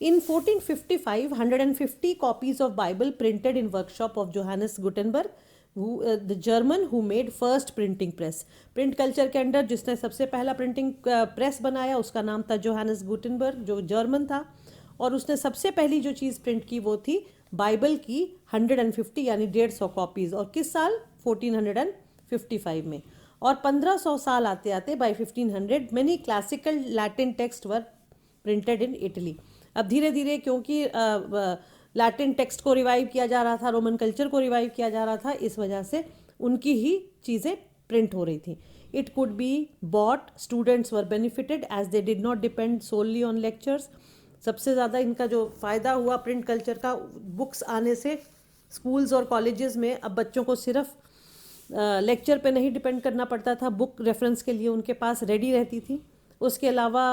In 1455, 150 copies of Bible printed in workshop of Johannes Gutenberg, the German who made first printing press. Print culture के under जिसने सबसे पहला printing press बनाया उसका नाम था जोहानस गुटेनबर्ग, जो जर्मन था, और उसने सबसे पहली जो चीज़ प्रिंट की वो थी बाइबल की 150 यानी 150 कॉपीज़, और किस साल 1455 में। और 1500 साल आते आते by 1500 many classical Latin text were printed in Italy. अब धीरे धीरे क्योंकि लैटिन टेक्स्ट को रिवाइव किया जा रहा था, रोमन कल्चर को रिवाइव किया जा रहा था, इस वजह से उनकी ही चीज़ें प्रिंट हो रही थी। It could be bought, students were benefited as they did not depend solely on lectures. सबसे ज़्यादा इनका जो फ़ायदा हुआ प्रिंट कल्चर का, बुक्स आने से स्कूल्स और कॉलेजेस में अब बच्चों को सिर्फ लेक्चर पे नहीं डिपेंड करना पड़ता था, बुक रेफरेंस के लिए उनके पास रेडी रहती थी। उसके अलावा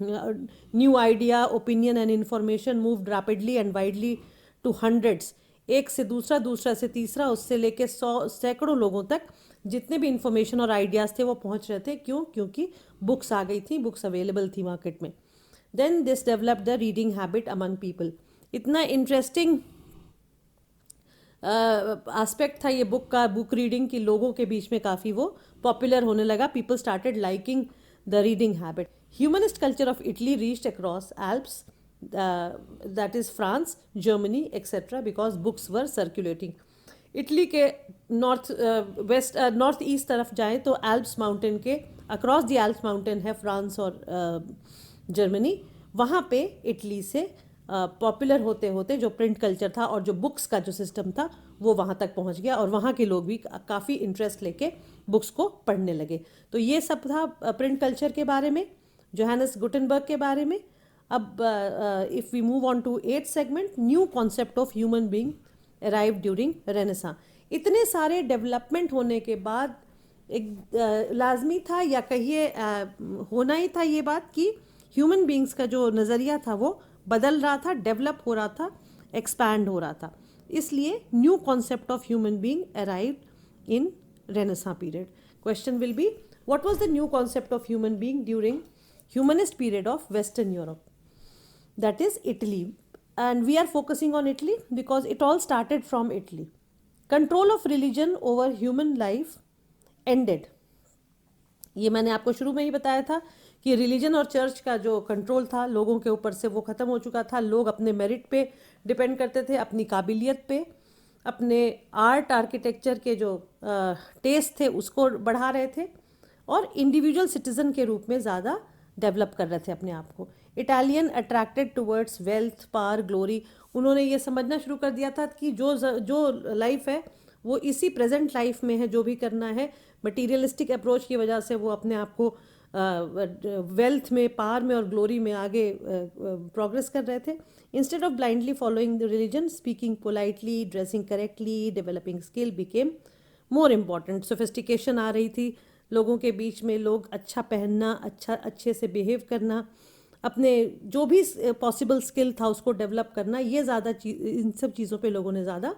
new idea, opinion and information moved rapidly and widely to hundreds. एक से दूसरा, दूसरा से तीसरा, उससे लेके 100 सैकड़ों लोगों तक जितने भी इंफॉर्मेशन और आइडियाज़ थे वो पहुंच रहे थे। क्यों? क्योंकि बुक्स आ गई थी, बुक्स अवेलेबल थी मार्केट में। Then this developed the reading habit among people. इतना इंटरेस्टिंग एस्पेक्ट था ये बुक का, बुक रीडिंग की, लोगों के बीच में काफ़ी वो पॉपुलर होने लगा। People started liking the reading habit. Humanist culture of Italy reached across Alps, that is France, Germany etcetera, because books were circulating. Italy के नॉर्थ वेस्ट नॉर्थ ईस्ट तरफ जाएं तो एल्प्स माउंटेन के अक्रॉस द एल्प्स माउंटेन है France और Germany. वहाँ पे Italy से पॉपुलर होते होते जो प्रिंट कल्चर था और जो बुक्स का जो सिस्टम था वो वहाँ तक पहुँच गया, और वहाँ के लोग भी काफ़ी इंटरेस्ट लेके बुक्स को पढ़ने लगे। तो ये सब था प्रिंट कल्चर के बारे में, जोहानस गुटेनबर्ग के बारे में। अब if we move on to 8th segment, new concept of human being arrive during renaissance. इतने सारे डेवलपमेंट होने के बाद एक लाजमी था या कहिए होना ही था ये बात कि ह्यूमन बीइंग्स का जो नज़रिया था वो बदल रहा था, डेवलप हो रहा था, एक्सपैंड हो रहा था। इसलिए new concept of human being arrived in renaissance period. Question will B, what was the new concept of human being during humanist period of western Europe, that is Italy, and we are focusing on Italy because it all started from Italy. Control of religion over human life ended. ये मैंने आपको शुरू में ही बताया था कि religion और church का जो कंट्रोल था लोगों के ऊपर से वो ख़त्म हो चुका था। लोग अपने मेरिट पे डिपेंड करते थे, अपनी काबिलियत पे, अपने आर्ट आर्किटेक्चर के जो टेस्ट थे उसको बढ़ा रहे थे, और इंडिविजुअल सिटीज़न के रूप में ज़्यादा डेवलप कर रहे थे अपने आप को। Italian attracted towards wealth, power, glory. उन्होंने ये समझना शुरू कर दिया था कि जो लाइफ है वो इसी प्रेजेंट लाइफ में है, जो भी करना है। मटीरियलिस्टिक अप्रोच की वजह से वो अपने आप को वेल्थ में, पावर में और ग्लोरी में आगे प्रोग्रेस कर रहे थे। Instead of blindly following the religion, speaking politely, dressing correctly, developing skill became more important. Sophistication आ रही थी लोगों के बीच में, लोग अच्छा पहनना, अच्छे से बिहेव करना, अपने जो भी पॉसिबल स्किल था उसको डेवलप करना, ये ज़्यादा इन सब चीज़ों पे लोगों ने ज़्यादा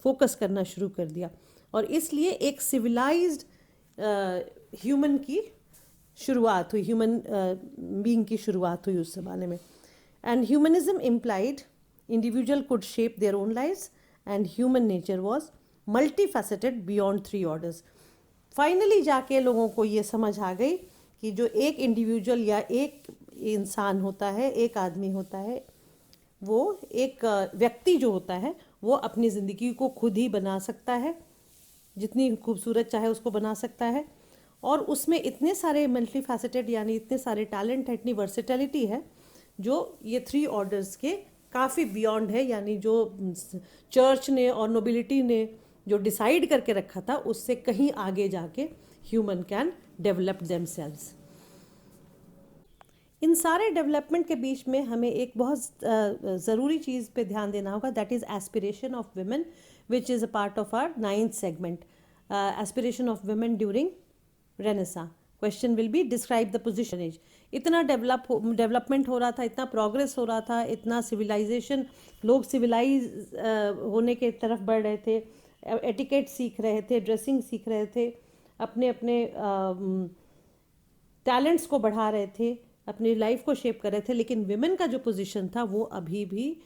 फोकस करना शुरू कर दिया। और इसलिए एक सिविलाइज्ड ह्यूमन की शुरुआत हुई, ह्यूमन बीइंग की शुरुआत हुई उस ज़माने में। And humanism implied individual could shape their own lives and human nature was multi faceted beyond 3 orders. Finally जाके लोगों को ये समझ आ गई कि जो एक इंडिविजुअल या एक इंसान होता है, एक आदमी होता है, वो एक व्यक्ति जो होता है वो अपनी ज़िंदगी को खुद ही बना सकता है, जितनी खूबसूरत चाहे उसको बना सकता है, और उसमें इतने सारे मल्टी फैसेटेड यानी इतने सारे टैलेंट है, इतनी वर्सेटैलिटी है जो ये 3 ऑर्डर्स के काफ़ी बियॉन्ड है। यानी जो चर्च ने और नोबिलिटी ने जो डिसाइड करके रखा था उससे कहीं आगे जाके ह्यूमन कैन डेवलप देमसेल्व्स। इन सारे डेवलपमेंट के बीच में हमें एक बहुत ज़रूरी चीज़ पे ध्यान देना होगा, that is aspiration of women, which is a part of our 9th segment, aspiration of women during renaissance. Question will be, describe the position age. इतना डेवलपमेंट हो रहा था, इतना प्रोग्रेस हो रहा था, इतना सिविलाइजेशन, लोग सिविलाइज होने के तरफ बढ़ रहे थे, एटिकेट सीख रहे थे, ड्रेसिंग सीख रहे थे, अपने अपने टैलेंट्स को बढ़ा रहे थे, अपनी लाइफ को शेप कर रहे थे, लेकिन विमेन का जो पोजीशन था वो अभी भी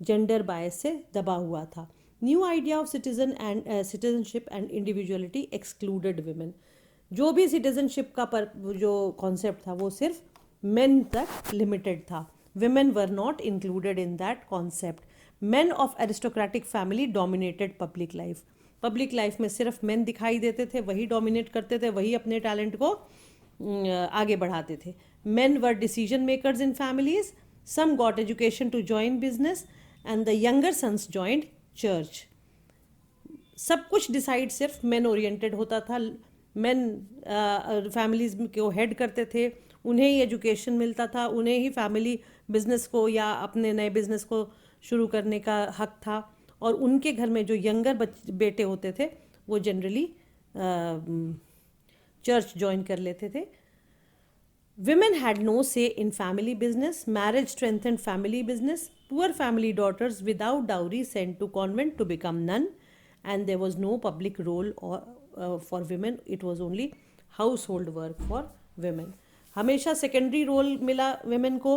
जेंडर बायस से दबा हुआ था. New idea of citizenship and individuality excluded women. जो भी सिटीजनशिप का जो कॉन्सेप्ट था वो सिर्फ मेन तक लिमिटेड था. Women were not included in that concept. Main of aristocratic family dominated public life. Public life में सिर्फ मेन दिखाई देते थे, वही डोमिनेट करते थे, वही अपने टैलेंट को आगे बढ़ाते थे. Men were decision makers in families. Some got education to join business and the younger sons joined church. सब कुछ डिसाइड सिर्फ मेन ओरिएंटेड होता था. मेन फैमिलीज को हेड करते थे, उन्हें ही एजुकेशन मिलता था, उन्हें ही फैमिली बिजनेस को या अपने नए बिजनेस को शुरू करने का हक था. और उनके घर में जो यंगर बेटे होते थे वो जनरली चर्च ज्वाइन कर लेते थे. Women had no say in family business. Marriage strengthened family business. Poor family daughters without dowry sent to convent to become nun, and there was no public role for women. It was only household work for women. हमेशा secondary role मिला women को.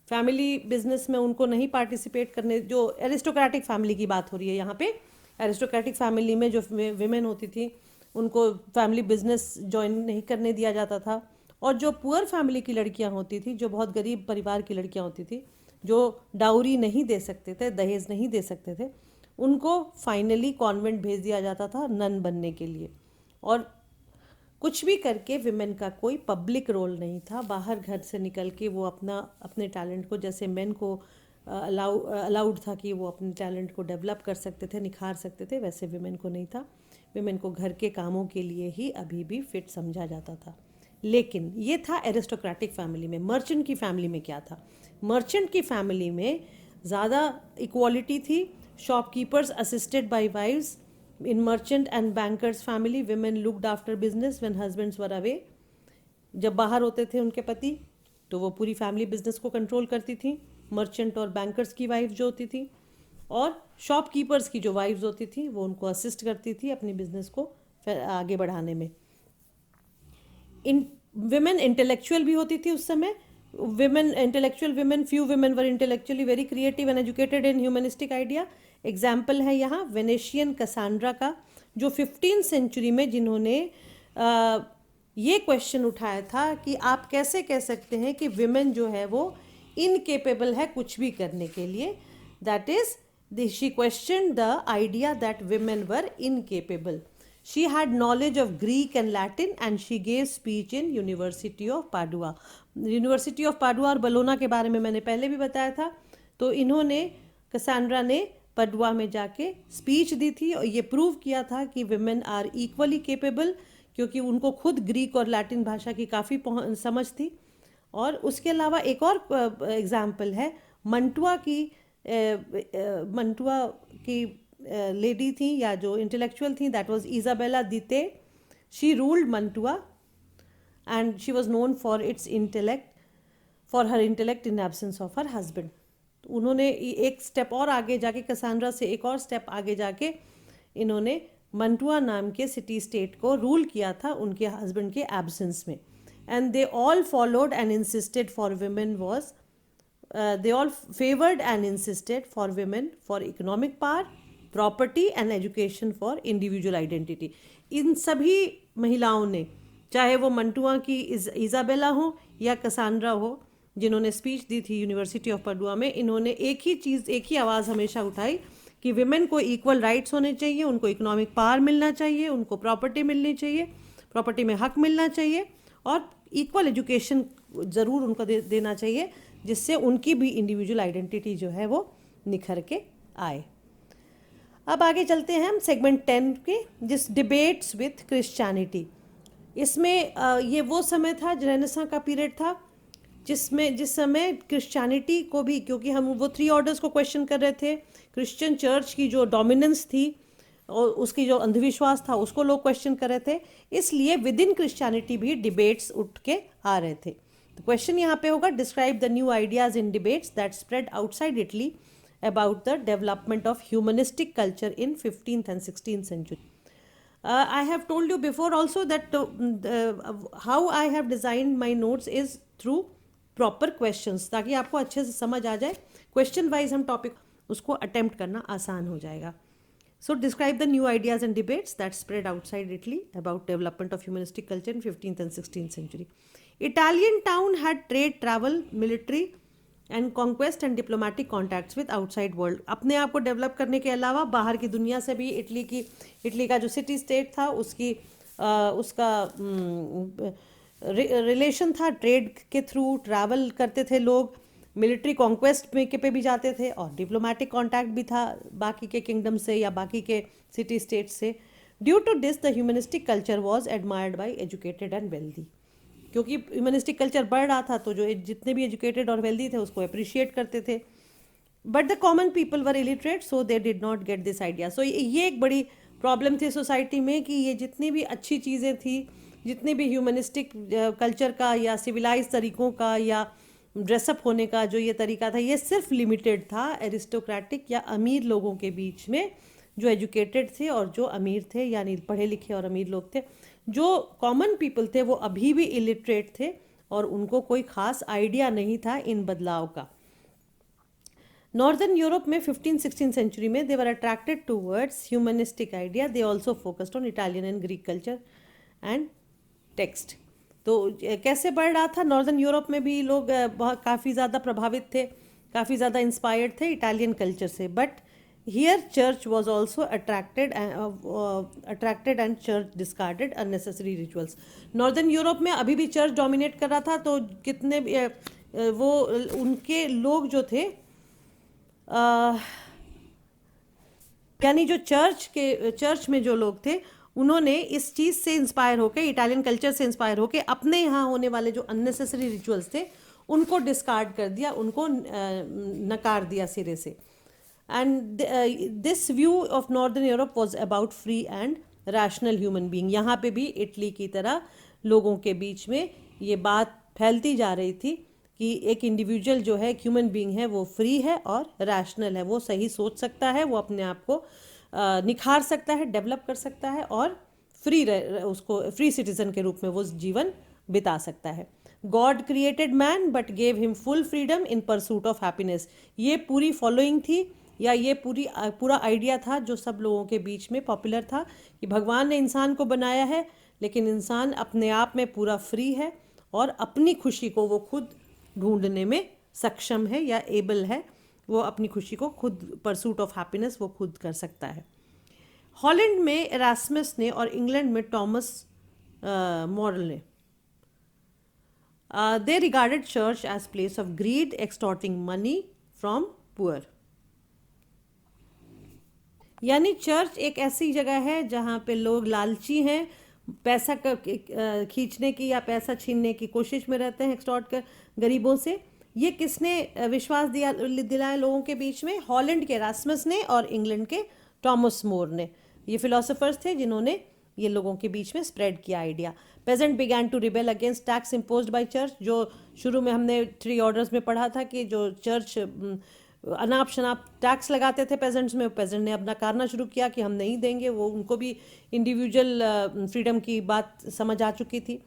Family business में उनको नहीं participate करने. जो aristocratic family की बात हो रही है यहाँ पे, एरिस्टोक्रेटिक फैमिली में जो women होती थी उनको फैमिली बिजनेस ज्वाइन नहीं करने दिया जाता था. और जो पुअर फैमिली की लड़कियां होती थी, जो बहुत गरीब परिवार की लड़कियां होती थी, जो डाउरी नहीं दे सकते थे, दहेज नहीं दे सकते थे, उनको फाइनली कॉन्वेंट भेज दिया जाता था नन बनने के लिए. और कुछ भी करके विमेन का कोई पब्लिक रोल नहीं था. बाहर घर से निकल के वो अपने टैलेंट को, जैसे मेन को अलाउड था कि वो अपने टैलेंट को डेवलप कर सकते थे, निखार सकते थे, वैसे विमेन को नहीं था. विमेन को घर के कामों के लिए ही अभी भी फिट समझा जाता था. लेकिन ये था एरिस्टोक्रेटिक फैमिली में. मर्चेंट की फैमिली में क्या था? मर्चेंट की फैमिली में ज़्यादा इक्वालिटी थी. Shopkeepers assisted by wives. In merchant and bankers family women looked after business when husbands were away. जब बाहर होते थे उनके पति तो वो पूरी फैमिली बिजनेस को कंट्रोल करती थी. मर्चेंट और बैंकर्स की वाइफ जो होती थी, और शॉपकीपर्स की जो वाइफ्स होती थी वो उनको असिस्ट करती थी अपनी बिजनेस को आगे बढ़ाने में. इन विमेन इंटेलेक्चुअल भी होती थी उस समय. Women intellectual women, few women were intellectually very creative and educated in humanistic idea. Example है यहाँ वेनेशियन कसांड्रा का, जो 15th सेंचुरी में जिन्होंने ये क्वेश्चन उठाया था कि आप कैसे कह सकते हैं कि विमेन जो है वो इनकेपेबल है कुछ भी करने के लिए. That is she question the idea that women were incapable. She had knowledge of Greek and Latin and she gave speech in University of Padua. University of Padua और बलोना के बारे में मैंने पहले भी बताया था. तो इन्होंने, कसांड्रा ने पडुआ में जाके स्पीच दी थी और ये प्रूव किया था कि विमेन आर इक्वली केपेबल, क्योंकि उनको खुद ग्रीक और लैटिन भाषा की काफ़ी समझ थी. और उसके अलावा एक और एग्जाम्पल है मंटुआ की लेडी थी या जो इंटेलेक्चुअल थी, दैट वाज इजाबेला दिते. She ruled Mantua and she was known for her intellect in absence of her husband. उन्होंने एक स्टेप और आगे जाके, कसांड्रा से एक और स्टेप आगे जाके इन्होंने मंटुआ नाम के सिटी स्टेट को रूल किया था उनके हस्बैंड के एब्सेंस में. And they all followed and insisted for women was they all favored and insisted for women for economic power, property and education for individual identity. इन सभी महिलाओं ने, चाहे वो मंटुआ की इजाबेला हो या कसांड्रा हो, जिन्होंने स्पीच दी थी यूनिवर्सिटी ऑफ पडुआ में, इन्होंने एक ही चीज़, एक ही आवाज़ हमेशा उठाई कि विमेन को इक्वल राइट्स होने चाहिए, उनको इकोनॉमिक पावर मिलना चाहिए, उनको प्रॉपर्टी मिलनी चाहिए, प्रॉपर्टी में हक मिलना चाहिए, और इक्वल एजुकेशन ज़रूर उनको देना चाहिए, जिससे उनकी भी इंडिविजुअल आइडेंटिटी जो है वो निखर के आए. अब आगे चलते हैं हम सेगमेंट 10 के, जिस डिबेट्स विथ क्रिश्चियनिटी. इसमें ये वो समय था, रेनेसां का पीरियड था, जिस समय क्रिश्चियनिटी को भी, क्योंकि हम वो 3 ऑर्डर्स को क्वेश्चन कर रहे थे, क्रिश्चियन चर्च की जो डोमिनेंस थी और उसकी जो अंधविश्वास था उसको लोग क्वेश्चन कर रहे थे, इसलिए विद इन क्रिश्चियनिटी भी डिबेट्स उठ के आ रहे थे. तो क्वेश्चन यहाँ पे होगा, describe the new ideas in debates that spread outside Italy about the development of humanistic culture in 15th and 16th century. I have told you before also that how I have designed my notes is through proper questions, ताकि आपको अच्छे से समझ आ जाए। Question wise हम topic उसको attempt करना आसान हो जाएगा। So describe the new ideas and debates that spread outside Italy about development of humanistic culture in 15th and 16th century. Italian town had trade, travel, military and conquest and diplomatic contacts with outside world. अपने आप को develop करने के अलावा बाहर की दुनिया से भी इटली का जो सिटी स्टेट था उसका रिलेशन था। ट्रेड के थ्रू ट्रैवल करते थे लोग, मिलिट्री कॉन्क्वेस्ट में पे भी जाते थे, और डिप्लोमेटिक कांटेक्ट भी था बाकी के किंगडम से या बाकी के सिटी स्टेट से। Due to this the humanistic culture was admired by educated and wealthy. क्योंकि ह्यूमनिस्टिक कल्चर बढ़ रहा था तो जो जितने भी एजुकेटेड और वेल्दी थे उसको अप्रिशिएट करते थे। But the common people were illiterate, so they did not get this idea. सो ये एक बड़ी प्रॉब्लम थी सोसाइटी में कि ये जितनी भी अच्छी चीज़ें थी, जितने भी ह्यूमनिस्टिक कल्चर का या सिविलाइज तरीकों का या ड्रेसअप होने का जो ये तरीका था, ये सिर्फ लिमिटेड था एरिस्टोक्रेटिक या अमीर लोगों के बीच में, जो एजुकेटेड थे और जो अमीर थे, यानी पढ़े लिखे और अमीर लोग थे। जो कॉमन पीपल थे वो अभी भी इलिटरेट थे और उनको कोई खास आइडिया नहीं था इन बदलाव का। नॉर्दर्न यूरोप में 15th-16th सेंचुरी में they were attracted towards humanistic idea. They also focused on Italian and Greek culture and text. तो कैसे बढ़ रहा था? नॉर्दर्न यूरोप में भी लोग बहुत काफ़ी ज़्यादा प्रभावित थे, काफ़ी ज़्यादा इंस्पायर्ड थे इटालियन कल्चर से। But here church was also attracted and church discarded unnecessary rituals. Northern Europe में अभी भी चर्च डोमिनेट कर रहा था, तो कितने वो उनके लोग जो थे यानी जो चर्च में जो लोग थे उन्होंने इस चीज़ से इंस्पायर होकर, इटालियन कल्चर से इंस्पायर होकर अपने यहाँ होने वाले जो अननेसेसरी रिचुअल्स थे उनको डिस्कार्ड कर दिया, उनको नकार दिया सिरे से। And this view of northern Europe was about free and rational human being. यहाँ पे भी इटली की तरह लोगों के बीच में ये बात फैलती जा रही थी कि एक इंडिविजुअल जो है, ह्यूमन बीइंग है, वो फ्री है और रैशनल है, वो सही सोच सकता है, वो अपने आप को निखार सकता है, डेवलप कर सकता है और उसको फ्री सिटीजन के रूप में वो जीवन बिता सकता है। God created man but gave him full freedom in pursuit of happiness. ये पूरी फॉलोइंग थी या ये पूरा आइडिया था जो सब लोगों के बीच में पॉपुलर था कि भगवान ने इंसान को बनाया है, लेकिन इंसान अपने आप में पूरा फ्री है और अपनी खुशी को वो खुद ढूंढने में सक्षम है या एबल है, वो अपनी खुशी को खुद, परसूट ऑफ हैप्पीनेस, वो खुद कर सकता है। हॉलैंड में एरास्मस ने और इंग्लैंड में टॉमस मॉरल ने they regarded church as place of greed, extorting money from poor. यानी चर्च एक ऐसी जगह है जहाँ पे लोग लालची हैं, पैसा खींचने की या पैसा छीनने की कोशिश में रहते हैं, एक्सटॉर्ट कर गरीबों से। ये किसने विश्वास दिलाया लोगों के बीच में? हॉलैंड के एरास्मस ने और इंग्लैंड के टॉमस मोर ने। ये फिलोसोफर्स थे जिन्होंने ये लोगों के बीच में स्प्रेड किया idea. Peasant began to rebel against tax imposed by church. जो शुरू में हमने 3 ऑर्डर्स में पढ़ा था कि जो चर्च अनाप शनाप टैक्स लगाते थे पेजेंट्स में, पेजेंट ने अपना करना शुरू किया कि हम नहीं देंगे। वो उनको भी इंडिविजुअल फ्रीडम की बात समझ आ चुकी थी।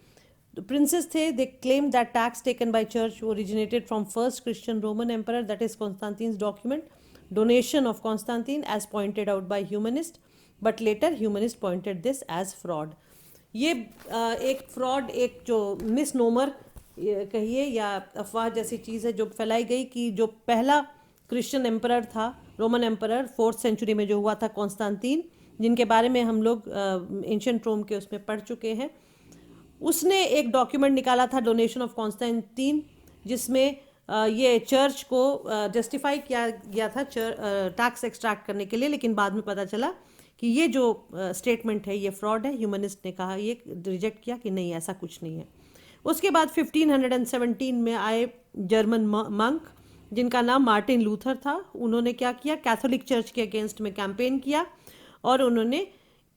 प्रिंसेस थे, they claim that tax taken by church originated from first Christian Roman emperor, that is Constantine's document donation of Constantine as pointed out by humanist, but later humanist pointed this as fraud. ये एक fraud, एक जो misnomer कहिए या अफवाह जैसी चीज़ है जो फैलाई गई कि जो पहला क्रिश्चियन एम्परर था, रोमन एम्परर 4th सेंचुरी में जो हुआ था, कॉन्स्टेंटिन, जिनके बारे में हम लोग एंशिएंट रोम के उसमें पढ़ चुके हैं, उसने एक डॉक्यूमेंट निकाला था, डोनेशन ऑफ कॉन्स्टेंटिन, जिसमें ये चर्च को जस्टिफाई किया गया था टैक्स एक्सट्रैक्ट करने के लिए। लेकिन बाद में पता चला कि ये जो स्टेटमेंट है ये फ्रॉड है। ह्यूमनिस्ट ने कहा, ये रिजेक्ट किया कि नहीं, ऐसा कुछ नहीं है। उसके बाद 1517 में आए जर्मन मंक जिनका नाम मार्टिन लूथर था। उन्होंने क्या किया, कैथोलिक चर्च के अगेंस्ट में कैंपेन किया और उन्होंने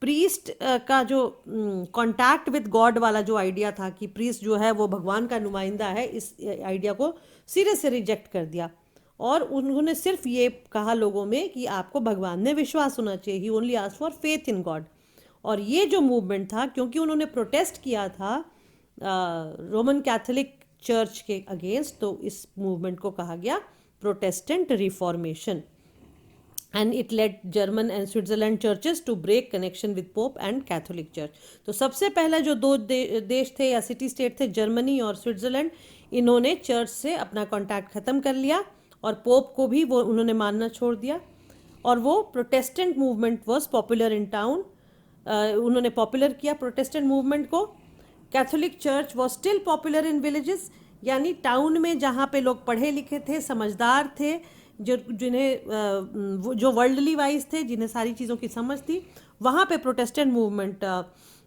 प्रीस्ट का जो कांटेक्ट विद गॉड वाला जो आइडिया था कि प्रीस्ट जो है वो भगवान का नुमाइंदा है, इस आइडिया को सिरे से रिजेक्ट कर दिया। और उन्होंने सिर्फ ये कहा लोगों में कि आपको भगवान में विश्वास होना चाहिए, he only asked for faith in God. और ये जो मूवमेंट था, क्योंकि उन्होंने प्रोटेस्ट किया था रोमन कैथोलिक चर्च के अगेंस्ट, तो इस मूवमेंट को कहा गया protestant reformation. And it led German and Switzerland churches to break connection with Pope and Catholic church. तो सबसे पहला जो दो देश थे या सिटी स्टेट थे, जर्मनी और स्विट्जरलैंड, इन्होंने चर्च से अपना कॉन्टैक्ट ख़त्म कर लिया और पोप को भी वो उन्होंने मानना छोड़ दिया। और वो Protestant movement was popular in town, उन्होंने पॉपुलर किया प्रोटेस्टेंट मूवमेंट को। Catholic church was still popular in villages, यानी टाउन में जहाँ पे लोग पढ़े लिखे थे, समझदार थे, जो वर्ल्डली वाइज थे, जिन्हें सारी चीज़ों की समझ थी, वहाँ पे प्रोटेस्टेंट मूवमेंट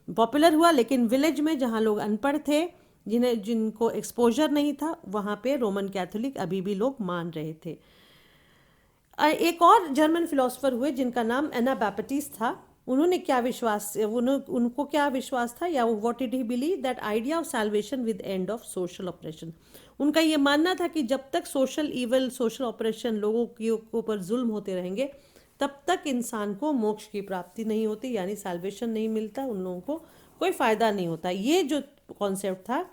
पॉपुलर हुआ। लेकिन विलेज में जहाँ लोग अनपढ़ थे, जिनको एक्सपोजर नहीं था, वहाँ पे रोमन कैथोलिक अभी भी लोग मान रहे थे। एक और जर्मन फिलोसोफर हुए जिनका नाम एनाबैप्टिस्ट था। उन्होंने क्या विश्वास, उनको क्या विश्वास था, या what did he believe, that idea of salvation with end of social operation. उनका ये मानना था कि जब तक सोशल इवल, सोशल ऑपरेशन, लोगों के ऊपर जुल्म होते रहेंगे, तब तक इंसान को मोक्ष की प्राप्ति नहीं होती, यानी सैल्वेशन नहीं मिलता, उन लोगों को कोई फ़ायदा नहीं होता। ये जो कॉन्सेप्ट था,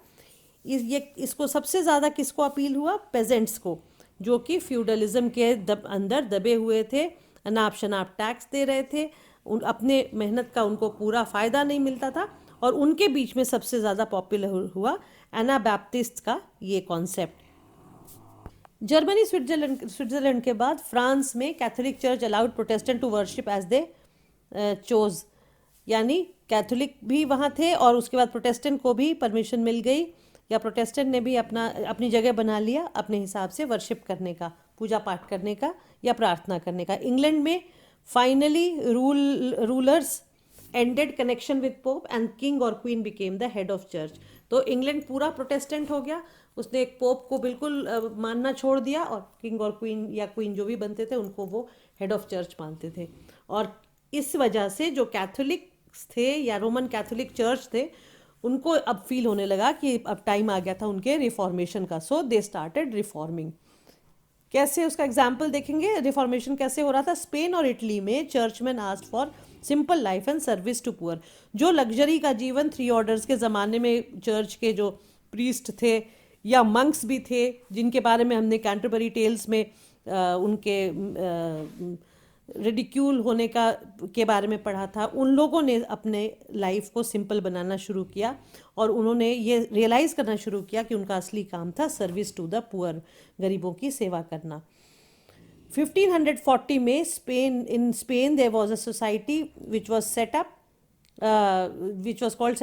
इसको सबसे ज़्यादा किसको अपील हुआ? पेजेंट्स को, जो कि फ्यूडलिज्म के अंदर दबे हुए थे, अनाप शनाप टैक्स दे रहे थे, अपने मेहनत का उनको पूरा फ़ायदा नहीं मिलता था। और उनके बीच में सबसे ज़्यादा पॉपुलर हुआ एनाबैप्टिस्ट का ये कॉन्सेप्ट। जर्मनी, स्विट्जरलैंड के बाद फ्रांस में Catholic church allowed protestant to worship as they chose, यानी कैथोलिक भी वहाँ थे और उसके बाद प्रोटेस्टेंट को भी परमिशन मिल गई, या प्रोटेस्टेंट ने भी अपनी जगह बना लिया अपने हिसाब से वर्शिप करने का, पूजा पाठ करने का या प्रार्थना करने का। इंग्लैंड में finally rulers ended connection with Pope and king और queen became the head of church. तो इंग्लैंड पूरा प्रोटेस्टेंट हो गया, उसने एक पोप को बिल्कुल मानना छोड़ दिया, और किंग और क्वीन या क्वीन जो भी बनते थे उनको वो हेड ऑफ चर्च मानते थे। और इस वजह से जो कैथोलिक्स थे या रोमन कैथोलिक चर्च थे, उनको अब फील होने लगा कि अब टाइम आ गया था उनके रिफॉर्मेशन का। सो दे स्टार्टेड रिफॉर्मिंग। कैसे, उसका एग्जाम्पल देखेंगे रिफॉर्मेशन कैसे हो रहा था। स्पेन और इटली में churchman asked for simple life and service to poor. जो लग्जरी का जीवन 3 ऑर्डर्स के ज़माने में चर्च के जो प्रीस्ट थे या मंक्स भी थे, जिनके बारे में हमने कैंटरबरी टेल्स में उनके रिडिक्यूल होने के बारे में पढ़ा था, उन लोगों ने अपने लाइफ को सिंपल बनाना शुरू किया और उन्होंने ये रियलाइज़ करना शुरू किया कि उनका असली काम था सर्विस टू द पुअर, गरीबों की सेवा करना। 1540 में in Spain there was a society which was set up, which was called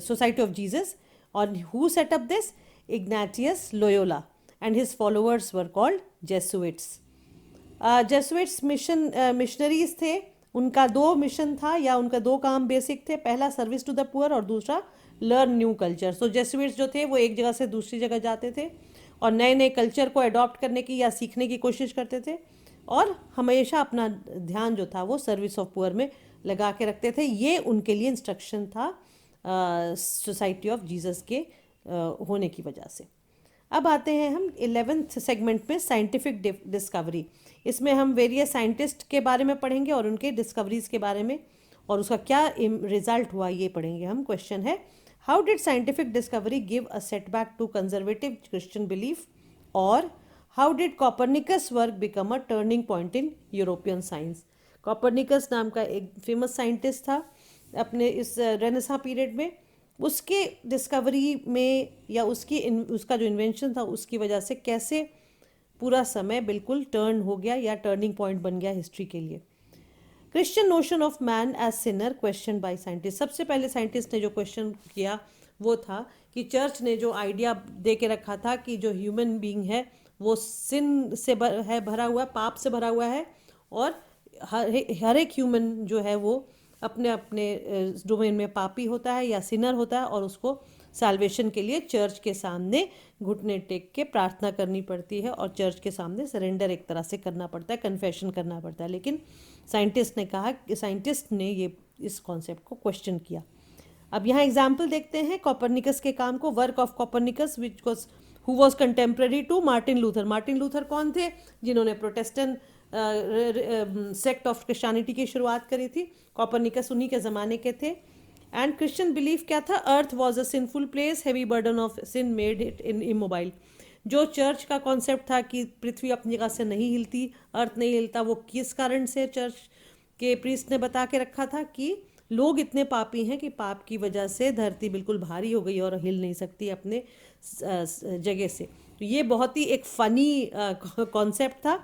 Society of Jesus. और who set up this? Ignatius Loyola, and his followers were called Jesuits. Jesuits missionaries थे। उनका 2 mission था, या उनका 2 काम basic थे। पहला service to the poor और दूसरा लर्न न्यू कल्चर। सो जेसुइट्स जो थे वो एक जगह से दूसरी जगह जाते थे और नए नए कल्चर को अडॉप्ट करने की या सीखने की कोशिश करते थे, और हमेशा अपना ध्यान जो था वो सर्विस ऑफ पुअर में लगा के रखते थे। ये उनके लिए इंस्ट्रक्शन था सोसाइटी ऑफ जीसस के होने की वजह से। अब आते हैं हम 11th सेगमेंट में, साइंटिफिक डिस्कवरी। इसमें हम वेरियस साइंटिस्ट के बारे में पढ़ेंगे और उनके डिस्कवरीज के बारे में, और उसका क्या रिजल्ट हुआ ये पढ़ेंगे हम। क्वेश्चन है, how did scientific discovery give a setback to conservative Christian belief, और how did Copernicus work become a turning point in European science. Copernicus नाम का एक फेमस साइंटिस्ट था अपने इस रेनेसां पीरियड में। उसके डिस्कवरी में या उसका जो इन्वेंशन था उसकी वजह से कैसे पूरा समय बिल्कुल टर्न हो गया या टर्निंग पॉइंट बन गया हिस्ट्री के लिए। Christian notion of man as sinner question by scientist. सबसे पहले साइंटिस्ट ने जो क्वेश्चन किया वो था कि चर्च ने जो आइडिया दे के रखा था कि जो ह्यूमन बीइंग है वो सिन से भरा हुआ, पाप से भरा हुआ है, और हर एक ह्यूमन जो है वो अपने अपने डोमेन में पापी होता है या सिनर होता है, और उसको सैल्वेशन के लिए चर्च के सामने घुटने टेक के प्रार्थना करनी पड़ती है और चर्च के सामने सरेंडर एक तरह से करना पड़ता है, कन्फेशन करना पड़ता है। लेकिन साइंटिस्ट ने ये इस कॉन्सेप्ट को क्वेश्चन किया। अब यहाँ एग्जाम्पल देखते हैं कॉपरनिकस के काम को। Work of Copernicus who was contemporary to Martin Luther. Martin Luther कौन थे? जिन्होंने प्रोटेस्टेंट सेक्ट ऑफ क्रिश्चियनिटी की शुरुआत करी थी। कॉपरनिकस उन्हीं के ज़माने के थे। एंड क्रिश्चियन बिलीफ क्या था, earth was a sinful place, heavy burden of sin made it in immobile. जो चर्च का कॉन्सेप्ट था कि पृथ्वी अपनी जगह से नहीं हिलती, अर्थ नहीं हिलता, वो किस कारण से चर्च के प्रीस्ट ने बता के रखा था कि लोग इतने पापी हैं कि पाप की वजह से धरती बिल्कुल भारी हो गई और हिल नहीं सकती अपने जगह से। तो ये बहुत ही एक फनी कॉन्सेप्ट था।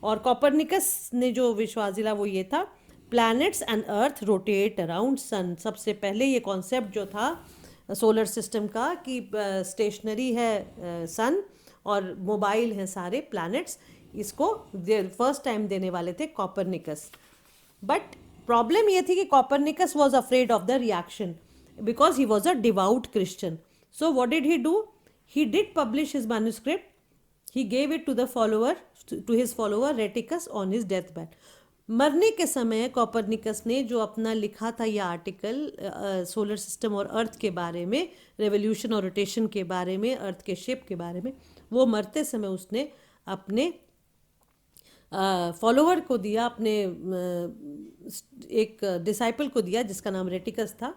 और कॉपरनिकस ने जो विश्वास दिला वो ये था, planets and earth rotate around sun. सबसे पहले ये कॉन्सेप्ट जो था सोलर सिस्टम का कि स्टेशनरी है सन और मोबाइल हैं सारे प्लैनेट्स, इसको फर्स्ट टाइम देने वाले थे कॉपरनिकस। बट प्रॉब्लम ये थी कि Copernicus was afraid of the reaction because he was a devout Christian. So what did he do, he did publish his manuscript, he gave it to the follower, to his follower Rheticus on his deathbed। मरने के समय Copernicus ने जो अपना लिखा था यह article solar system और अर्थ के बारे में, रेवोल्यूशन और रोटेशन के बारे में, अर्थ के शेप के बारे में, वो मरते समय उसने अपने फॉलोअर को दिया, अपने एक डिसाइपल को दिया जिसका नाम रेटिकस था।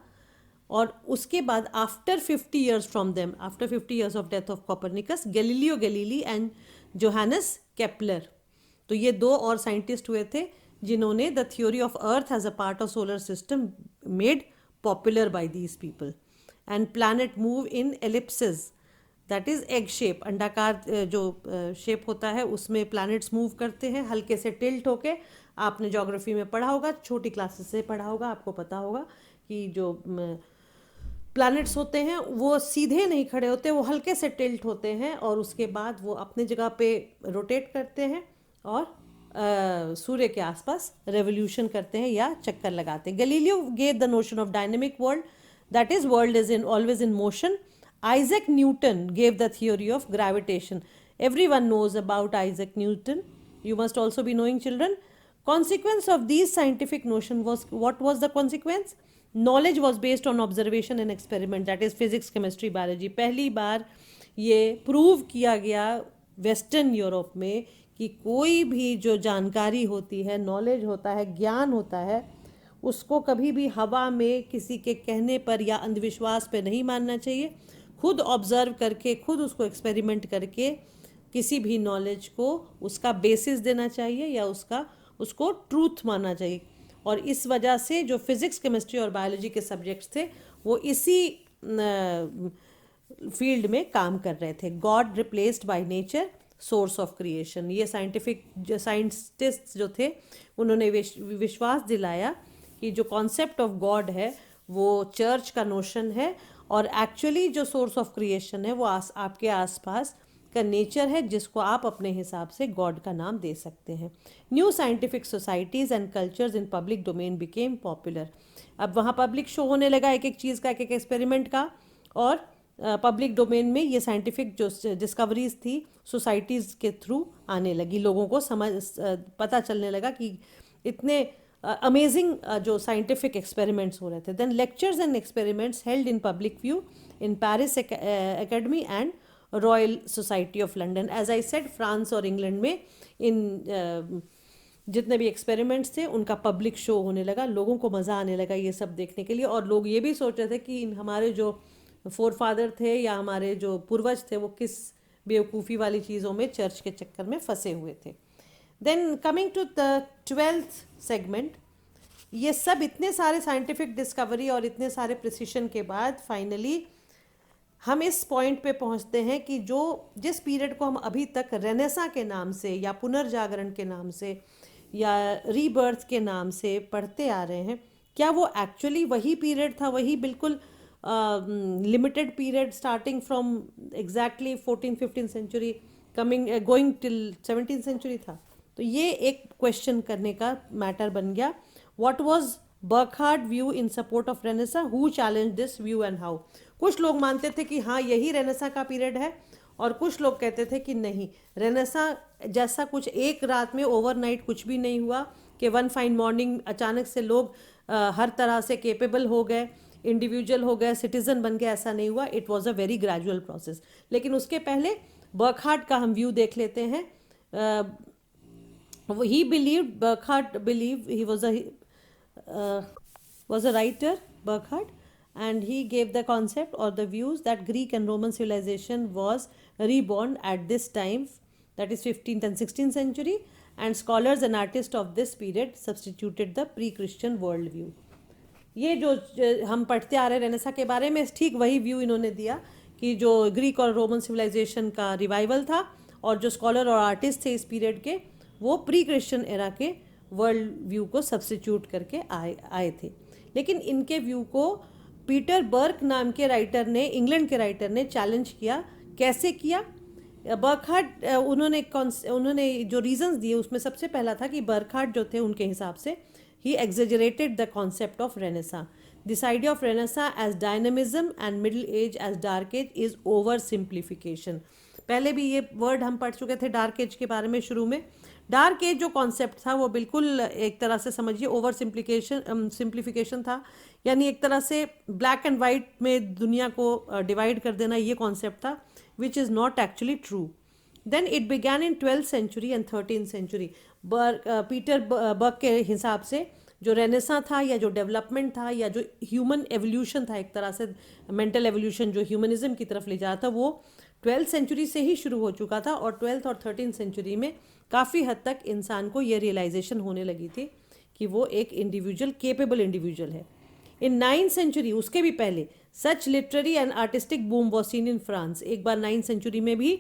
और उसके बाद after 50 years from them, after 50 years of death of Copernicus, Galileo Galilei and Johannes Kepler, तो ये दो और साइंटिस्ट हुए थे जिन्होंने the theory of earth as a part of solar system made popular by these people. And planet move in ellipsis, that is egg shape, अंडाकार जो shape होता है उसमें प्लैनेट्स मूव करते हैं हल्के से टिल्ट होके। आपने ज्योग्राफी में पढ़ा होगा, छोटी क्लासेस से पढ़ा होगा, आपको पता होगा कि जो प्लैनेट्स होते हैं वो सीधे नहीं खड़े होते, वो हल्के से टिल्ट होते हैं और उसके बाद वो अपने जगह पे रोटेट करते हैं और सूर्य के आसपास रेवोल्यूशन करते हैं या चक्कर लगाते हैं। Galileo gave the notion of dynamic world, that is world is in always in motion. Isaac Newton gave the theory of gravitation. Everyone knows about Isaac Newton. You must also be knowing, children. Consequence of these scientific notion was, what was the consequence? Knowledge was based on observation and experiment, that is physics, chemistry, biology. पहली बार ये prove किया गया western Europe में कि कोई भी जो जानकारी होती है, नॉलेज होता है, ज्ञान होता है, उसको कभी भी हवा में किसी के कहने पर या अंधविश्वास पे नहीं मानना चाहिए। खुद ऑब्जर्व करके, खुद उसको एक्सपेरिमेंट करके किसी भी नॉलेज को उसका बेसिस देना चाहिए या उसको ट्रूथ मानना चाहिए। और इस वजह से जो फिज़िक्स, केमिस्ट्री और बायोलॉजी के सब्जेक्ट्स थे वो इसी फील्ड में काम कर रहे थे। God replaced by nature, source of creation. ये साइंटिस्ट जो थे उन्होंने विश्वास दिलाया कि जो कॉन्सेप्ट ऑफ गॉड है वो चर्च का नोशन है और एक्चुअली जो सोर्स ऑफ क्रिएशन है वो आपके आसपास का नेचर है जिसको आप अपने हिसाब से गॉड का नाम दे सकते हैं। New scientific societies and cultures in public domain became popular. अब वहाँ पब्लिक शो होने लगा एक एक चीज़ का, एक एक एक्सपेरिमेंट का, और पब्लिक डोमेन में ये साइंटिफिक जो डिस्कवरीज थी सोसाइटीज़ के थ्रू आने लगी। लोगों को पता चलने लगा कि इतने अमेजिंग जो साइंटिफिक एक्सपेरिमेंट्स हो रहे थे। Then lectures and experiments held in public view in Paris Academy and Royal Society of London. As I said, France और इंग्लैंड में इन जितने भी एक्सपेरिमेंट्स थे उनका पब्लिक शो होने लगा, लोगों को मज़ा आने लगा ये सब देखने के लिए। और लोग ये भी सोच रहे थे कि हमारे जो फोर फादर थे या हमारे जो पूर्वज थे वो किस बेवकूफ़ी वाली चीज़ों में, चर्च के चक्कर में फंसे हुए थे। Then coming to the 12th segment, ये सब इतने सारे साइंटिफिक डिस्कवरी और इतने सारे प्रिसिशन के बाद फाइनली हम इस पॉइंट पे पहुंचते हैं कि जिस पीरियड को हम अभी तक रेनेसा के नाम से या पुनर्जागरण के नाम से या रीबर्थ के नाम से पढ़ते आ रहे हैं, क्या वो एक्चुअली वही पीरियड था, वही बिल्कुल limited period starting from exactly 14th-15th century going till 17th century था? तो ये एक क्वेश्चन करने का मैटर बन गया। What was Burckhardt view in support of Renaissance, who challenge this view and how? कुछ लोग मानते थे कि हाँ यही रेनेसा का पीरियड है और कुछ लोग कहते थे कि नहीं, रेनेसा जैसा कुछ एक रात में ओवरनाइट कुछ भी नहीं हुआ कि वन फाइन मॉर्निंग अचानक से लोग हर तरह से केपेबल हो गए, इंडिविजुअल हो गए, सिटीजन बन गए, ऐसा नहीं हुआ। It was a very gradual process. लेकिन उसके पहले बर्कहार्ट का हम व्यू देख लेते हैं। He believed, Burckhardt believed, he was a writer, Burckhardt, and he gave the concept or the views that Greek and Roman civilization was reborn at this time, that is 15th and 16th century, and scholars and artists of this period substituted the pre-Christian world view. ये जो हम पढ़ते आ रहे Renaissance के बारे में ठीक वही व्यू इन्होंने दिया कि जो ग्रीक और रोमन सिविलाइजेशन का रिवाइवल था और जो स्कॉलर और आर्टिस्ट थे इस पीरियड के वो प्री क्रिश्चियन एरा के वर्ल्ड व्यू को सब्स्टिट्यूट करके आए थे। लेकिन इनके व्यू को पीटर बर्क नाम के राइटर ने, इंग्लैंड के राइटर ने चैलेंज किया। कैसे किया? बर्कहार्ट उन्होंने जो रीजंस दिए उसमें सबसे पहला था कि बर्कहार्ट जो थे उनके हिसाब से he exaggerated the concept of Renaissance. This idea of Renaissance as dynamism and Middle Age as Dark Age is oversimplification. पहले भी ये वर्ड हम पढ़ चुके थे डार्क एज के बारे में शुरू में। डार्क एज जो कॉन्सेप्ट था वो बिल्कुल एक तरह से समझिए ओवर सिंप्लीफिकेशन था, यानी एक तरह से ब्लैक एंड वाइट में दुनिया को डिवाइड कर देना, ये कॉन्सेप्ट था which is not actually true. Then it began in 12th century and 13th century. Peter Burke के हिसाब से जो रेनेसा था या जो डेवलपमेंट था या जो ह्यूमन एवोल्यूशन था, एक तरह से मेंटल एवोल्यूशन जो ह्यूमनिज्म की तरफ ले जाता था, वो 12th century से ही शुरू हो चुका था और 12th और 13th century में काफ़ी हद तक इंसान को ये रियलाइजेशन होने लगी थी कि वो एक इंडिविजुअल केपेबल इंडिविजुअल है। इन 9th century, उसके भी पहले, such literary and artistic boom was seen in France. एक बार 9th century में भी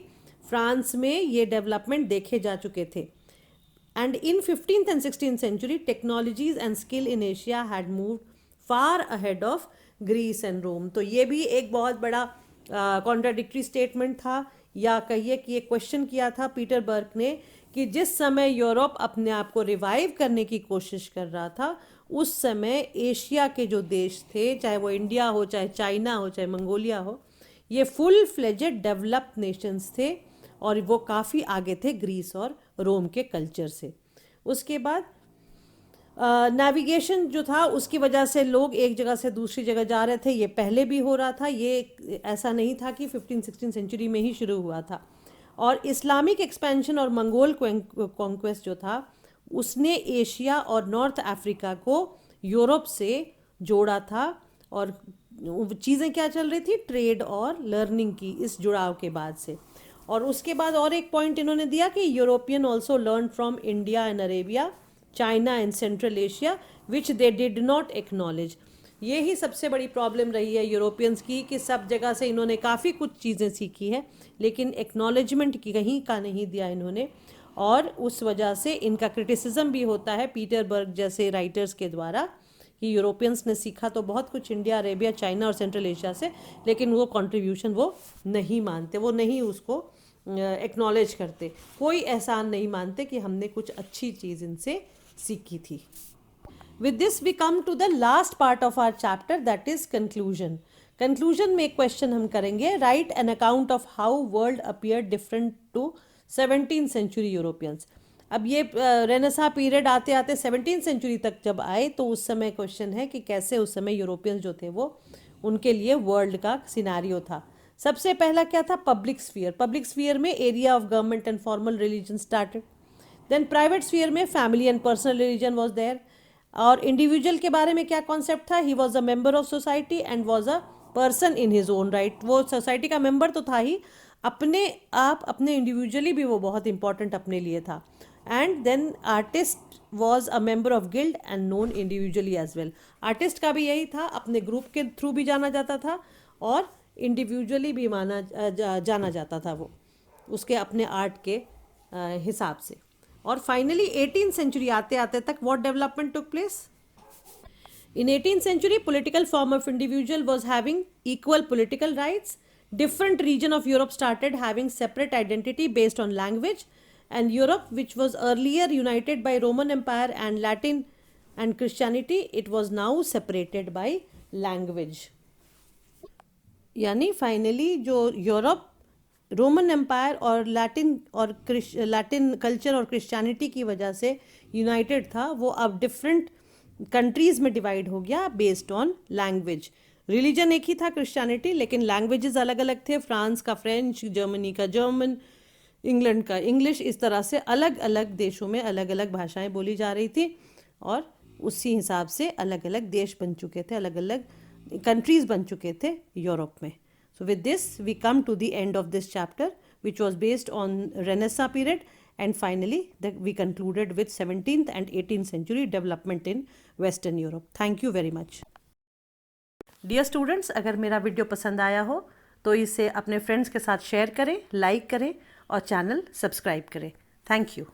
फ्रांस में ये डेवलपमेंट देखे जा चुके थे। And in 15th and 16th century technologies and skill in Asia had moved far ahead of Greece and Rome. तो ये भी एक बहुत बड़ा कॉन्ट्राडिक्टरी स्टेटमेंट था, या कहिए कि एक क्वेश्चन किया था पीटर बर्क ने कि जिस समय यूरोप अपने आप को रिवाइव करने की कोशिश कर रहा था उस समय एशिया के जो देश थे, चाहे वो इंडिया हो, चाहे चाइना हो, चाहे मंगोलिया हो, ये फुल फ्लेजेड डेवलप्ड नेशंस थे और वो काफ़ी आगे थे ग्रीस और रोम के कल्चर से। उसके बाद नेविगेशन जो था उसकी वजह से लोग एक जगह से दूसरी जगह जा रहे थे, ये पहले भी हो रहा था, ये ऐसा नहीं था कि 15th-16th century में ही शुरू हुआ था। और इस्लामिक एक्सपेंशन और मंगोल कॉन्क्वेस्ट जो था उसने एशिया और नॉर्थ अफ्रीका को यूरोप से जोड़ा था और चीज़ें क्या चल रही थी, ट्रेड और लर्निंग की इस जुड़ाव के बाद से। और उसके बाद और एक पॉइंट इन्होंने दिया कि European also learn from India and Arabia, China and central Asia which they did not acknowledge. ये ही सबसे बड़ी प्रॉब्लम रही है यूरोपियंस की कि सब जगह से इन्होंने काफ़ी कुछ चीज़ें सीखी है लेकिन एक्नॉलेजमेंट की कहीं का नहीं दिया इन्होंने, और उस वजह से इनका क्रिटिसिज्म भी होता है पीटर बर्ग जैसे राइटर्स के द्वारा कि यूरोपियंस ने सीखा तो बहुत कुछ इंडिया, अरेबिया, चाइना और सेंट्रल एशिया से, लेकिन वो कंट्रीब्यूशन वो नहीं मानते, वो नहीं उसको एक्नॉलेज करते, कोई एहसान नहीं मानते कि हमने कुछ अच्छी चीज़ इनसे सीखी थी। With this we come to the last part of our chapter, that is conclusion. Conclusion में एक क्वेश्चन हम करेंगे, write an account of how world appeared different to 17th century Europeans. अब ये रेनेसा पीरियड आते आते 17th century तक जब आए तो उस समय क्वेश्चन है कि कैसे उस समय यूरोपियंस जो थे वो उनके लिए वर्ल्ड का सिनारियो था। सबसे पहला क्या था, पब्लिक स्फीयर। पब्लिक स्फीयर में area of government and formal religion started. Then private sphere में family and personal religion was there. और इंडिविजुअल के बारे में क्या कॉन्सेप्ट था, he was a member of society and was a person in his own right. वो society का member तो था ही, अपने आप अपने इंडिविजुअली भी वो बहुत इंपॉर्टेंट अपने लिए था। And then artist was a member of guild and known individually as well. Artist का भी यही था, अपने ग्रुप के थ्रू भी जाना जाता था और इंडिविजुअली भी जाना जाता था वो उसके अपने आर्ट के हिसाब से। और फाइनली 18th century आते आते तक what development took place in 18th century, political form of individual was having equal political rights. Different region of Europe started having separate identity based on language, and Europe, which was earlier united by Roman Empire and Latin and Christianity, it was now separated by language. यानी finally जो Europe Roman empire और Latin culture और Christianity की वजह से United था, वो अब डिफरेंट कंट्रीज़ में डिवाइड हो गया बेस्ड ऑन लैंग्वेज। रिलीजन एक ही था क्रिश्चियनिटी, लेकिन लैंग्वेजेस अलग अलग थे, फ्रांस का फ्रेंच, जर्मनी का जर्मन, इंग्लैंड का इंग्लिश, इस तरह से अलग अलग देशों में अलग अलग भाषाएं बोली जा रही थी और उसी हिसाब से अलग अलग देश बन चुके थे, अलग अलग कंट्रीज बन चुके थे यूरोप में. So with this we come to the end of this chapter, which was based on Renaissance period, and finally we concluded with 17th and 18th century development in Western Europe. Thank you very much. Dear students, अगर मेरा video पसंद आया हो तो इसे अपने friends के साथ शेयर करें, लाइक करें और चैनल सब्सक्राइब करें. Thank you.